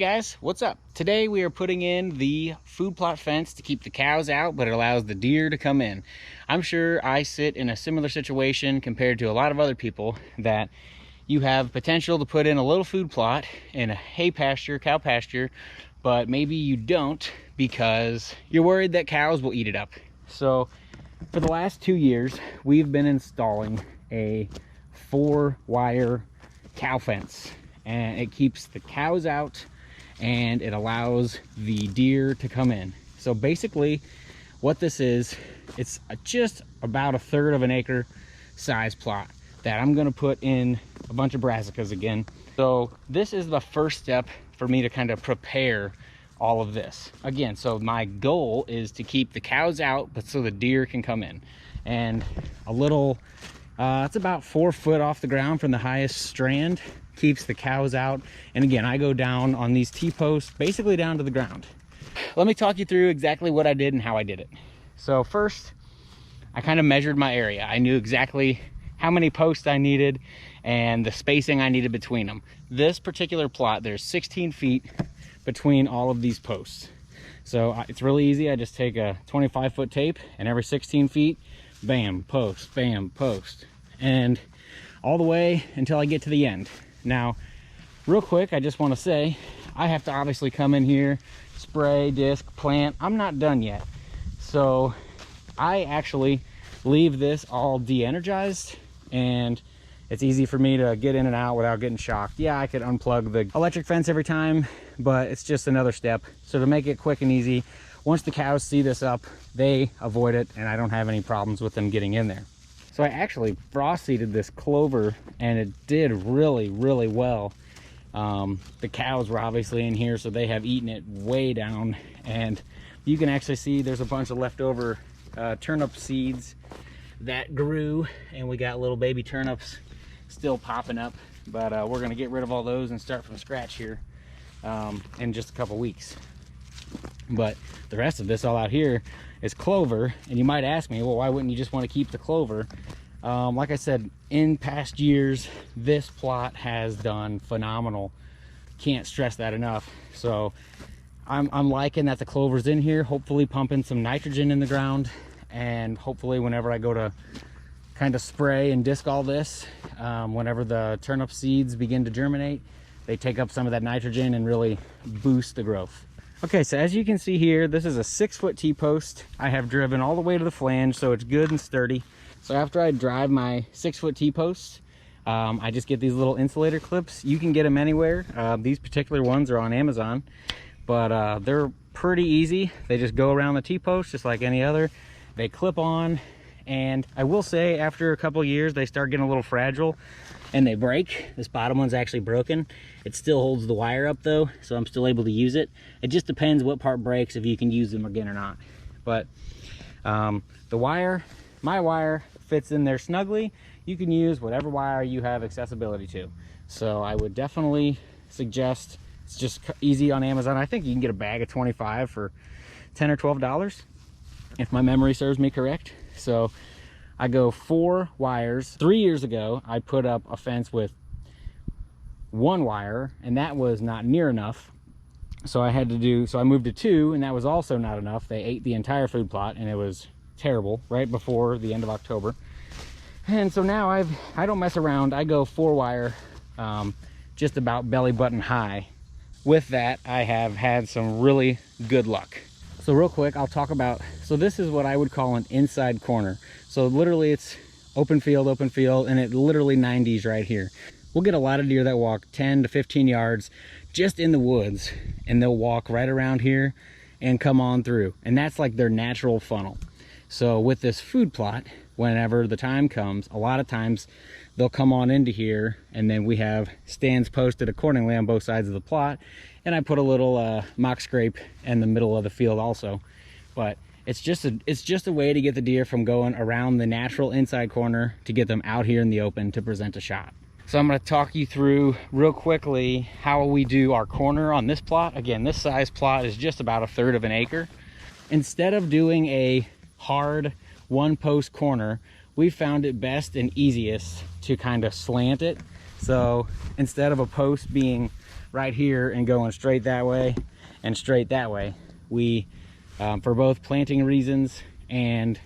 guys, what's up? Today we are putting in the food plot fence to keep the cows out, but it allows the deer to come in. I'm sure I sit in a similar situation compared to a lot of other people that you have potential to put in a little food plot in a hay pasture, cow pasture, but maybe you don't because you're worried that cows will eat it up. So for the last 2 years, we've been installing a 4-wire cow fence, and it keeps the cows out and it allows the deer to come in. So basically what this is, it's just about 1/3 of an acre size plot that I'm going to put in a bunch of brassicas again. So this is the first step for me to kind of prepare all of this again. So my goal is to keep the cows out, but so the deer can come in. And a little it's about 4 foot off the ground from the highest strand, keeps the cows out. And again, I go down on these T-posts basically down to the ground. Let me talk you through exactly what I did and how I did it. So first, I kind of measured my area. I knew exactly how many posts I needed and the spacing I needed between them. This particular plot, there's 16 feet between all of these posts. So it's really easy. I just take a 25-foot tape, and every 16 feet, bam, post, bam, post, and all the way until I get to the end. Now, real quick, I just want to say, I have to obviously come in here, spray, disc, plant. I'm not done yet. So I actually leave this all de-energized, and it's easy for me to get in and out without getting shocked. Yeah, I could unplug the electric fence every time, but it's just another step. So to make it quick and easy, once the cows see this up, they avoid it, and I don't have any problems with them getting in there. So I actually frost seeded this clover, and it did really, really well. The cows were obviously in here, so they have eaten it way down, and you can actually see there's a bunch of leftover turnip seeds that grew, and we got little baby turnips still popping up, but we're going to get rid of all those and start from scratch here in just a couple weeks. But the rest of this all out here is clover, and you might ask me, well, why wouldn't you just want to keep the clover? Like I said, in past years, this plot has done phenomenal. Can't stress that enough. So I'm liking that the clover's in here, hopefully pumping some nitrogen in the ground, and hopefully whenever I go to kind of spray and disc all this, whenever the turnip seeds begin to germinate, they take up some of that nitrogen and really boost the growth. Okay, so as you can see here, this is a 6-foot T-post. I have driven all the way to the flange, so it's good and sturdy. So after I drive my 6-foot T-posts, I just get these little insulator clips. You can get them anywhere. These particular ones are on Amazon, but they're pretty easy. They just go around the T-post just like any other. They clip on, and I will say after a couple years, they start getting a little fragile and they break. This bottom one's actually broken. It still holds the wire up though, so I'm still able to use it. It just depends what part breaks, if you can use them again or not. But the wire, my wire, fits in there snugly. You can use whatever wire you have accessibility to. So I would definitely suggest, it's just easy on Amazon. I think you can get a bag of 25 for $10 or $12, if my memory serves me correct. So I go 4 wires. 3 years ago, I put up a fence with 1 wire, and that was not near enough. So I moved to 2, and that was also not enough. They ate the entire food plot, and it was terrible right before the end of October. And so now I don't mess around. I go 4 wire, just about belly button high. With that, I have had some really good luck. So real quick, I'll talk about, so this is what I would call an inside corner. So literally it's open field, and it literally 90s right here. We'll get a lot of deer that walk 10 to 15 yards just in the woods, and they'll walk right around here and come on through. And that's like their natural funnel. So with this food plot, whenever the time comes, a lot of times they'll come on into here, and then we have stands posted accordingly on both sides of the plot. And I put a little mock scrape in the middle of the field also. But it's just a way to get the deer from going around the natural inside corner to get them out here in the open to present a shot. So I'm going to talk you through real quickly how we do our corner on this plot. Again, this size plot is just about 1/3 of an acre. Instead of doing a hard 1-post corner, we found it best and easiest to kind of slant it. So instead of a post being right here and going straight that way and straight that way. We, for both planting reasons and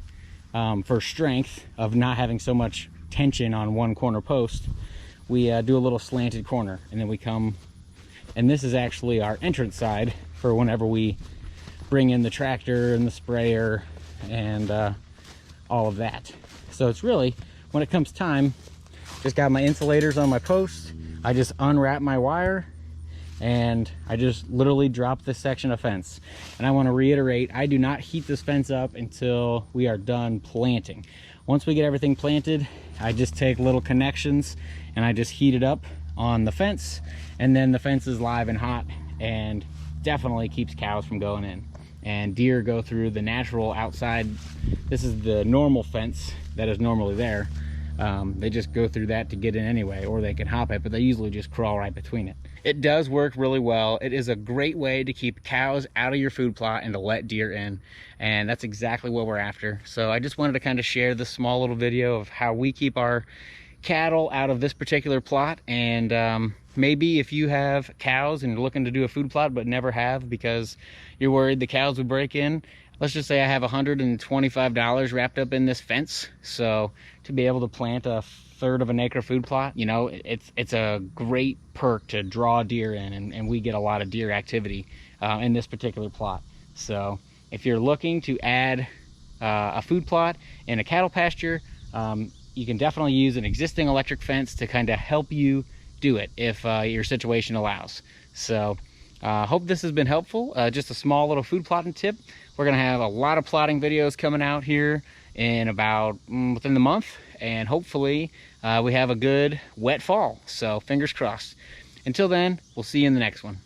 for strength of not having so much tension on one corner post, we do a little slanted corner, and then we come, and this is actually our entrance side for whenever we bring in the tractor and the sprayer and all of that. So it's really, when it comes time, just got my insulators on my post, I just unwrap my wire and I just literally drop this section of fence. And I want to reiterate, I do not heat this fence up until we are done planting. Once we get everything planted, I just take little connections and I just heat it up on the fence, and then the fence is live and hot and definitely keeps cows from going in. And deer go through the natural outside. This is the normal fence that is normally there. They just go through that to get in anyway, or they can hop it, but they usually just crawl right between it. It does work really well. It is a great way to keep cows out of your food plot and to let deer in, and that's exactly what we're after. So I just wanted to kind of share this small little video of how we keep our cattle out of this particular plot. And maybe if you have cows and you're looking to do a food plot but never have because you're worried the cows would break in, let's just say I have $125 wrapped up in this fence. So to be able to plant a third of an acre food plot, you know, it's a great perk to draw deer in, and we get a lot of deer activity in this particular plot. So if you're looking to add a food plot in a cattle pasture, you can definitely use an existing electric fence to kind of help you do it if your situation allows. So hope this has been helpful. Just a small little food plotting tip. We're gonna have a lot of plotting videos coming out here in about within the month, and hopefully we have a good wet fall. So fingers crossed. Until then, we'll see you in the next one.